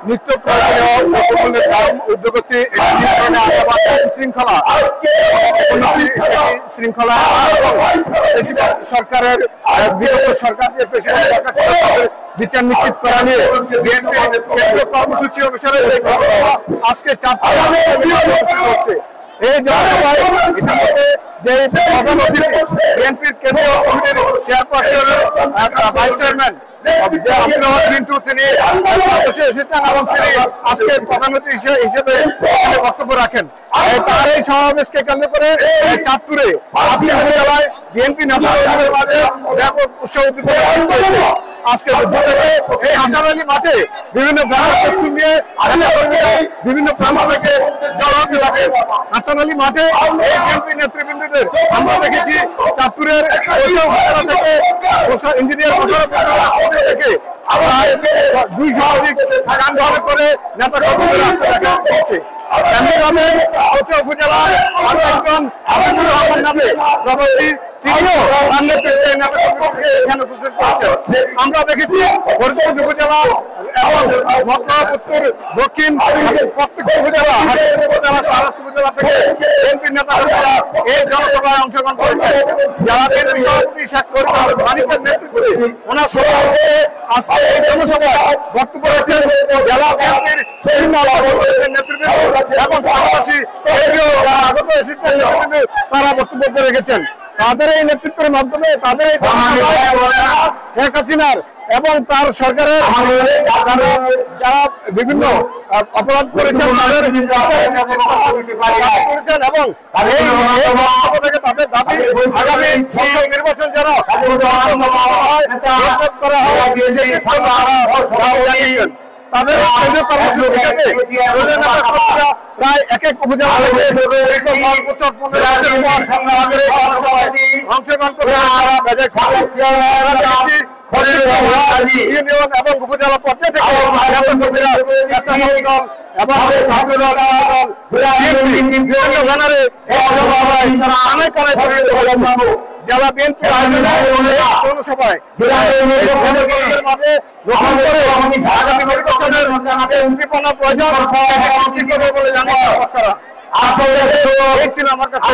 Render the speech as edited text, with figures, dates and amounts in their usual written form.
নিত্য প্রয়োজনীয় দ্রব্যমূল্যের দাম ঊর্ধ্বগতি শৃঙ্খলা শৃঙ্খলা সরকারের বিগত সরকার যে প্রেসিডেন্ট সরকার বিচার নিশ্চিত করা নিয়ে কেন্দ্রীয় কর্মসূচি অনুসারে আজকে 4টা হচ্ছে। এই জনসভায় ইতিমধ্যে যে প্রধান অতিথি বিএনপির কেন্দ্রীয় কমিটির চেয়ারপারসন ভাইস চেয়ারম্যান মিন্টু তিনি এসেছেন এবং তিনি আজকে প্রধান অতিথি হিসেবে বক্তব্য রাখেন। তার এই সমাবেশকে কেন্দ্র করে চাঁদপুরে জেলায় বিএনপি নেতাকর্মীদের মাঝে ব্যাপক উৎসাহ উদ্দীপনা হয়েছে। আজকে এই হাসান আলী মাঠে বিভিন্ন ব্যানার ফেস্টুন নিয়ে নেতাকর্মীরা বিভিন্ন প্রান্ত থেকে জড়ো হতে থাকে। হাসান আলী মাঠে এই বিএনপি নেতৃবৃন্দদের আমরা দেখেছি চাঁদপুরের থেকে ইঞ্জিনিয়ার থেকে প্রায় 200 অধিক যানবাহনে করে নেতাকর্মীদের রাস্তা দেখা হচ্ছে। তেমনিভাবে উপজেলা আরো একজন হাবিবুর রহমান নামে প্রবাসী তিনিও এখানে উপস্থিত করেছেন। আমরা দেখেছি ফরিদপুর উপজেলা এবং মতলব উত্তর দক্ষিণ প্রত্যেকটা উপজেলা উপজেলা সারাস্ত উপজেলা থেকে বিএনপির নেতাকর্মীরা এই জনসভায় অংশগ্রহণ করেছে। যারা বিএনপি সভাপতি শেখ মানিকের নেতৃত্বে ওনার সভাপতিতে আজকে এই জনসভায় বক্তব্য রাখেন জেলা বিএনপির বিভিন্ন নেতৃত্ব এবং পাশাপাশি আগত এসেছেন তারা বক্তব্য রেখেছেন। তাদের এই নেতৃত্বের মাধ্যমে তাদের এই শেখ হাসিনার এবং তার সরকারের যারা বিভিন্ন অপরাধ করেছেন তাদের করেছেন এবং তাদের দাবি আগামী সংসদ নির্বাচন যারা করা হয় তাদের প্রায় এক এক উপজেলা অংশগ্রহণ করে ইউনিয়ন এবং উপজেলা পর্যায়ে থেকে জেলা বিএনপি জনসভায় গ্রহণ করে আগামী নির্বাচনের উদ্দীপনা প্রয়োজন সৃষ্টি করবে বলে জানিয়েছেন বক্তারা। আমার কাছে